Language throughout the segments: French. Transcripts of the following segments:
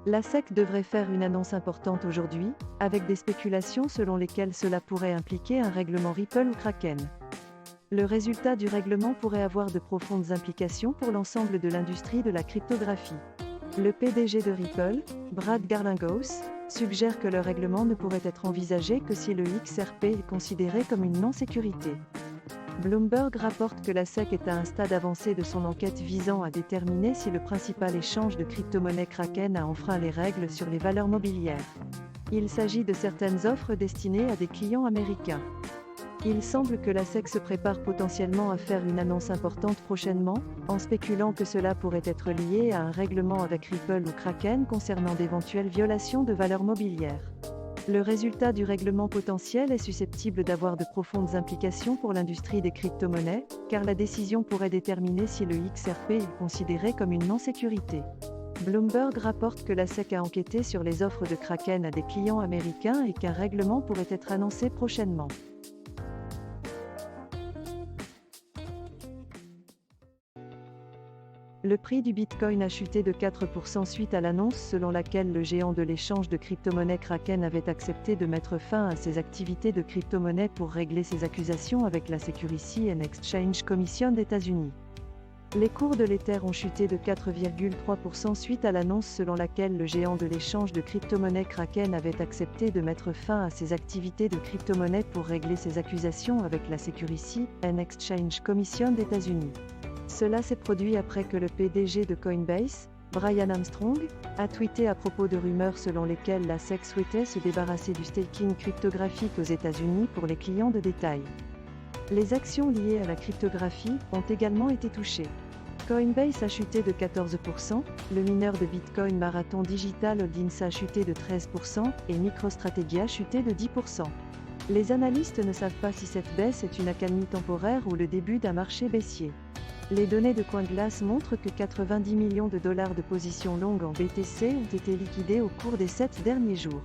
La SEC devrait faire une annonce importante aujourd'hui, avec des spéculations selon lesquelles cela pourrait impliquer un règlement Ripple ou Kraken. Le résultat du règlement pourrait avoir de profondes implications pour l'ensemble de l'industrie de la cryptographie. Le PDG de Ripple, Brad Garlinghouse, suggère que le règlement ne pourrait être envisagé que si le XRP est considéré comme une non-sécurité. Bloomberg rapporte que la SEC est à un stade avancé de son enquête visant à déterminer si le principal échange de crypto-monnaies Kraken a enfreint les règles sur les valeurs mobilières. Il s'agit de certaines offres destinées à des clients américains. Il semble que la SEC se prépare potentiellement à faire une annonce importante prochainement, en spéculant que cela pourrait être lié à un règlement avec Ripple ou Kraken concernant d'éventuelles violations de valeurs mobilières. Le résultat du règlement potentiel est susceptible d'avoir de profondes implications pour l'industrie des crypto-monnaies, car la décision pourrait déterminer si le XRP est considéré comme une non-sécurité. Bloomberg rapporte que la SEC a enquêté sur les offres de Kraken à des clients américains et qu'un règlement pourrait être annoncé prochainement. Le prix du Bitcoin a chuté de 4% suite à l'annonce selon laquelle le géant de l'échange de crypto-monnaies Kraken avait accepté de mettre fin à ses activités de crypto-monnaie pour régler ses accusations avec la Securities and Exchange Commission d'États-Unis. Les cours de l'Ether ont chuté de 4,3% suite à l'annonce selon laquelle le géant de l'échange de crypto-monnaies Kraken avait accepté de mettre fin à ses activités de crypto-monnaie pour régler ses accusations avec la Securities and Exchange Commission d'États-Unis. Cela s'est produit après que le PDG de Coinbase, Brian Armstrong, a tweeté à propos de rumeurs selon lesquelles la SEC souhaitait se débarrasser du staking cryptographique aux États-Unis pour les clients de détail. Les actions liées à la cryptographie ont également été touchées. Coinbase a chuté de 14%, le mineur de Bitcoin Marathon Digital Holdings a chuté de 13% et MicroStrategy a chuté de 10%. Les analystes ne savent pas si cette baisse est une accalmie temporaire ou le début d'un marché baissier. Les données de CoinGlass montrent que 90 millions de dollars de positions longues en BTC ont été liquidées au cours des 7 derniers jours.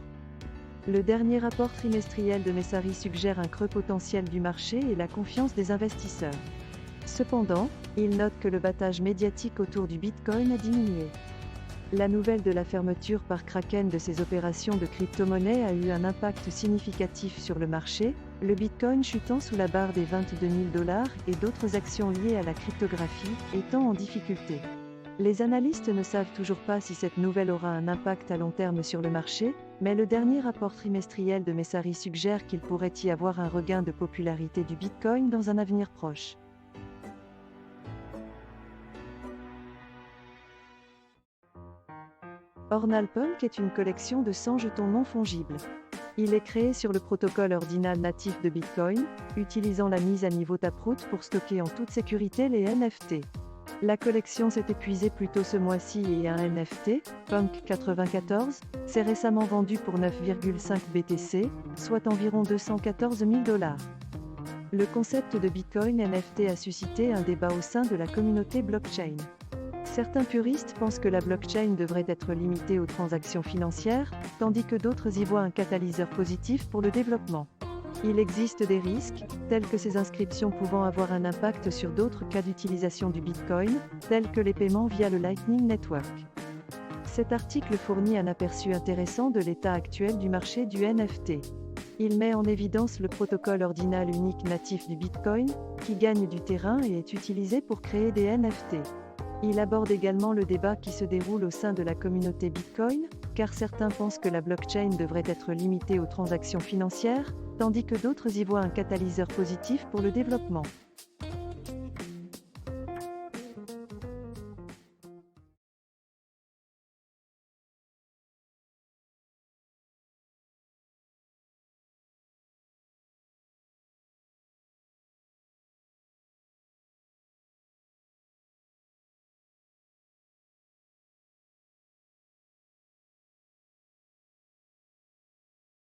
Le dernier rapport trimestriel de Messari suggère un creux potentiel du marché et la confiance des investisseurs. Cependant, il note que le battage médiatique autour du Bitcoin a diminué. La nouvelle de la fermeture par Kraken de ses opérations de crypto-monnaie a eu un impact significatif sur le marché, le Bitcoin chutant sous la barre des 22 000 dollars et d'autres actions liées à la cryptographie étant en difficulté. Les analystes ne savent toujours pas si cette nouvelle aura un impact à long terme sur le marché, mais le dernier rapport trimestriel de Messari suggère qu'il pourrait y avoir un regain de popularité du Bitcoin dans un avenir proche. OrdinalPunk est une collection de 100 jetons non fongibles. Il est créé sur le protocole Ordinal natif de Bitcoin, utilisant la mise à niveau Taproot pour stocker en toute sécurité les NFT. La collection s'est épuisée plus tôt ce mois-ci et un NFT, Punk 94, s'est récemment vendu pour 9,5 BTC, soit environ 214 000 dollars. Le concept de Bitcoin NFT a suscité un débat au sein de la communauté blockchain. Certains puristes pensent que la blockchain devrait être limitée aux transactions financières, tandis que d'autres y voient un catalyseur positif pour le développement. Il existe des risques, tels que ces inscriptions pouvant avoir un impact sur d'autres cas d'utilisation du Bitcoin, tels que les paiements via le Lightning Network. Cet article fournit un aperçu intéressant de l'état actuel du marché du NFT. Il met en évidence le protocole ordinal unique natif du Bitcoin, qui gagne du terrain et est utilisé pour créer des NFT. Il aborde également le débat qui se déroule au sein de la communauté Bitcoin, car certains pensent que la blockchain devrait être limitée aux transactions financières, tandis que d'autres y voient un catalyseur positif pour le développement.